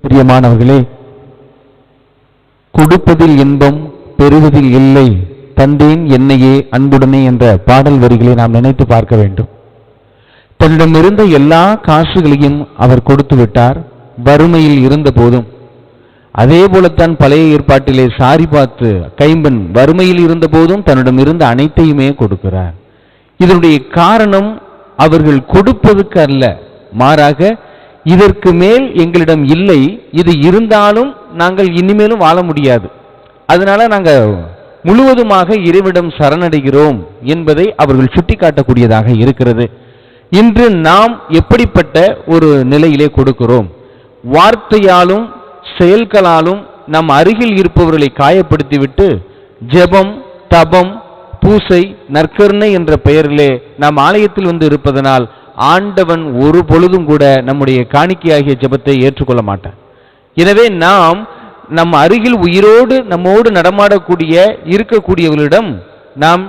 பிரியமானவர்களே, கொடுப்பதில் இன்பம் பெறுவதில் இல்லை, தந்தேன் என்னையே அன்புடனே என்ற பாடல் வரிகளை நாம் நினைத்து பார்க்க வேண்டும். தன்னிடமிருந்த எல்லா காசுகளையும் அவர் கொடுத்து விட்டார் வறுமையில் இருந்த போதும். அதே போலத்தான் பழைய ஏற்பாட்டிலே சாரிபாத்து கைம்பன் வறுமையில் இருந்த போதும் தன்னிடம் இருந்த அனைத்தையுமே கொடுக்கிறார். இதனுடைய காரணம் அவர்கள் கொடுப்பதற்கு அல்ல, மாறாக இதற்கு மேல் எங்களிடம் இல்லை, இது இருந்தாலும் நாங்கள் இனிமேலும் வாழ முடியாது, அதனால நாங்கள் முழுவதுமாக இறைவனிடம் சரணடைகிறோம் என்பதை அவர்கள் சுட்டிக்காட்டக்கூடியதாக இருக்கிறது. இன்று நாம் எப்படிப்பட்ட ஒரு நிலையிலே கொடுக்கிறோம்? வார்த்தையாலும் செயல்களாலும் நம் அருகில் இருப்பவர்களை காயப்படுத்திவிட்டு ஜெபம், தபம், பூசை, நற்கருணை என்ற பெயரிலே நாம் ஆலயத்தில் வந்து இருப்பதனால் ஆண்டவன் ஒரு பொழுதும் கூட நம்முடைய காணிக்கையாகிய ஜெபத்தை ஏற்றுக்கொள்ள மாட்டார். எனவே நாம் நம் அருகில் உயிரோடு நம்மோடு நடமாடக்கூடிய இருக்கக்கூடியவர்களிடம் நாம்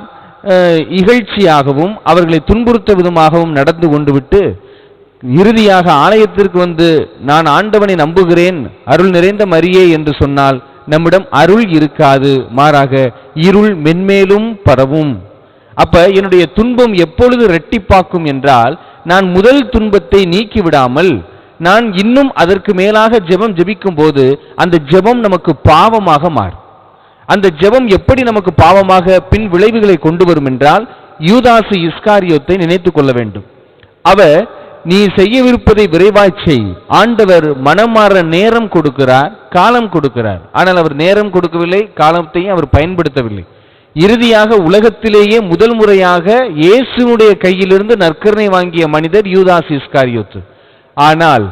இகழ்ச்சியாகவும் அவர்களை துன்புறுத்த விதமாகவும் நடந்து கொண்டு விட்டு இறுதியாக ஆலயத்திற்கு வந்து நான் ஆண்டவனை நம்புகிறேன், அருள் நிறைந்த மரியே என்று சொன்னால் நம்மிடம் அருள் இருக்காது, மாறாக இருள் மென்மேலும் பரவும். அப்ப என்னுடைய துன்பம் எப்பொழுது இரட்டிப்பாக்கும் என்றால், நான் முதல் துன்பத்தை நீக்கி விடாமல் நான் இன்னும் அதற்கு மேலாக ஜெபம் ஜெபிக்கும் போது அந்த ஜெபம் நமக்கு பாவமாக மாறும். அந்த ஜெபம் எப்படி நமக்கு பாவமாக பின் விளைவுகளை கொண்டு வரும் என்றால், யூதாசு இஸ்காரியோத்தை நினைத்து கொள்ள வேண்டும். அவர் நீ செய்யவிருப்பதை விரைவாய் செய், ஆண்டவர் மனமாற நேரம் கொடுக்கிறார், காலம் கொடுக்கிறார். ஆனால் அவர் நேரம் கொடுக்கவில்லை, காலத்தையும் அவர் பயன்படுத்தவில்லை. இறுதியாக உலகத்திலேயே முதல் முறையாக இயேசுனுடைய கையிலிருந்து நற்கருணை வாங்கிய மனிதர் யூதாஸ் இஸ்காரியோத்து. ஆனால்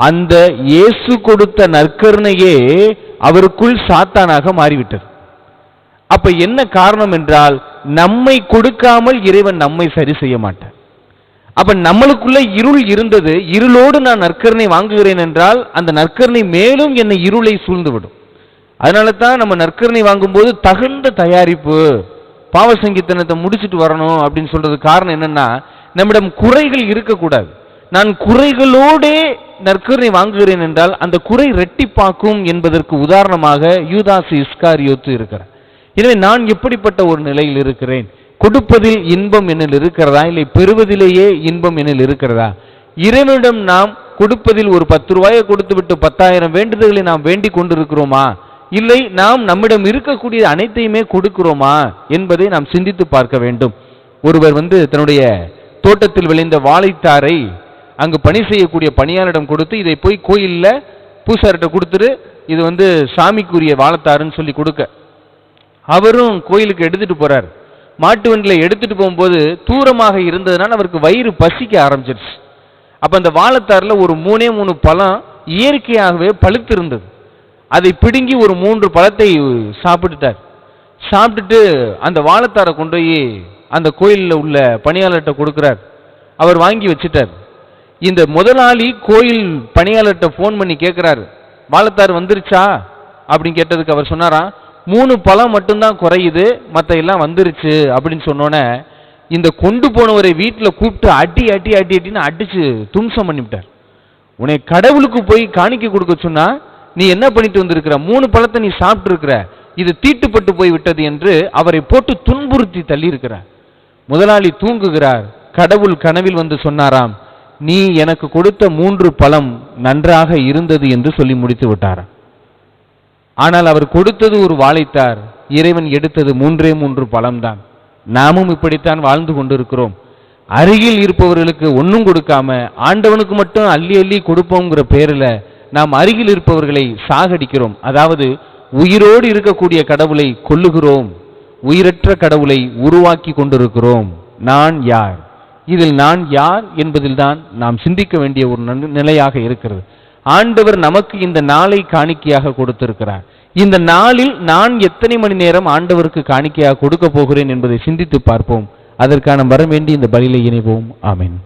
அந்த இயேசு கொடுத்த நற்கருணையே அவருக்குள் சாத்தானாக மாறிவிட்டது. அப்ப என்ன காரணம் என்றால், நம்மை கொடுக்காமல் இறைவன் நம்மை சரி செய்ய மாட்டார். அப்ப நம்மளுக்குள்ள இருள் இருந்தது, இருளோடு நான் நற்கருணை வாங்குகிறேன் என்றால் அந்த நற்கருணை மேலும் என்னை இருளை சூழ்ந்துவிடும். அதனால தான் நம்ம நற்கருணை வாங்கும்போது தகுந்த தயாரிப்பு, பாவ சங்கீதனத்தை முடிச்சுட்டு வரணும் அப்படின்னு சொல்றது காரணம் என்னன்னா, நம்மிடம் குறைகள் இருக்கக்கூடாது. நான் குறைகளோடே நற்கருணை வாங்குகிறேன் என்றால் அந்த குறை இரட்டிப்பாக்கும் என்பதற்கு உதாரணமாக யூதாசு இஸ்காரியோத்து இருக்கிறார். எனவே நான் எப்படிப்பட்ட ஒரு நிலையில் இருக்கிறேன்? கொடுப்பதில் இன்பம் என்னில் இருக்கிறதா, இல்லை பெறுவதிலேயே இன்பம் என்னில் இருக்கிறதா? இறைவனிடம் நாம் கொடுப்பதில் ஒரு 10 ரூபாயை கொடுத்து விட்டு 10,000 வேண்டுதல்களை நாம் வேண்டிக் கொண்டிருக்கிறோமா, இல்லை நாம் நம்மிடம் இருக்கக்கூடிய அனைத்தையுமே கொடுக்கிறோமா என்பதை நாம் சிந்தித்து பார்க்க வேண்டும். ஒருவர் தன்னுடைய தோட்டத்தில் விளைந்த வாழைத்தாரை அங்கு பணி செய்யக்கூடிய பணியாளரிடம் கொடுத்து, இதை போய் கோயில்ல பூசாரிட்ட கொடுத்துட்டு இது சாமிக்குரிய வாழைத்தாருன்னு சொல்லி கொடுக்க, அவரும் கோயிலுக்கு எடுத்துட்டு போறார். மாட்டு வண்டியில் எடுத்துட்டு போகும்போது தூரமாக இருந்ததுனால அவருக்கு வயிறு பசிக்க ஆரம்பிச்சிருச்சு. அப்ப அந்த வாழைத்தாரில் ஒரு 3 பழம் இயற்கையாகவே பழுத்து இருந்தது. அதை பிடுங்கி ஒரு 3 பழத்தை சாப்பிட்டுட்டார். சாப்பிட்டுட்டு அந்த வாழைத்தாரை கொண்டு போய் அந்த கோயிலில் உள்ள பணியாளர்கிட்ட கொடுக்கிறார். அவர் வாங்கி வச்சுட்டார். இந்த முதலாளி கோயில் பணியாளர்கிட்ட போன் பண்ணி கேட்கிறாரு, வாழைத்தார் வந்துருச்சா அப்படின்னு கேட்டதுக்கு அவர் சொன்னாரா, 3 பழம் மட்டும்தான் குறையுது, மற்ற எல்லாம் வந்துருச்சு அப்படின்னு சொன்னோன்னே இந்த கொண்டு போனவரை வீட்டில் கூப்பிட்டு அட்டின்னு அடிச்சு தும்சம் பண்ணிவிட்டார். உன்னை கடவுளுக்கு போய் காணிக்க கொடுக்க சொன்னா நீ என்ன பண்ணிட்டு வந்திருக்கிற, 3 பழத்தை நீ சாப்பிட்டு இருக்கிற, இது தீட்டுப்பட்டு போய் விட்டது என்று அவரை போட்டு துன்புறுத்தி தள்ளி இருக்கிறார். முதலாளி தூங்குகிறார். கடவுள் கனவில் சொன்னாராம், நீ எனக்கு கொடுத்த 3 பழம் நன்றாக இருந்தது என்று சொல்லி முடித்து விட்டாராம். ஆனால் அவர் கொடுத்தது ஒரு வாழைத்தார், இறைவன் எடுத்தது 3 பழம்தான். நாமும் இப்படித்தான் வாழ்ந்து கொண்டிருக்கிறோம். அருகில் இருப்பவர்களுக்கு ஒன்றும் கொடுக்காம ஆண்டவனுக்கு மட்டும் அள்ளி அள்ளி கொடுப்போங்கிற பேரில் நாம் அருகில் இருப்பவர்களை சாகடிக்கிறோம். அதாவது உயிரோடு இருக்கக்கூடிய கடவுளை கொல்லுகிறோம், உயிரற்ற கடவுளை உருவாக்கி கொண்டிருக்கிறோம். நான் யார்? இதில் நான் யார் என்பதில் தான் நாம் சிந்திக்க வேண்டிய ஒரு நிலையாக இருக்கிறது. ஆண்டவர் நமக்கு இந்த நாளை காணிக்கையாக கொடுத்திருக்கிறார். இந்த நாளில் நான் எத்தனை மணி நேரம் ஆண்டவருக்கு காணிக்கையாக கொடுக்க போகிறேன் என்பதை சிந்தித்து பார்ப்போம். அதற்கான வர வேண்டி இந்த பலியிலே இணைவோம். ஆமென்.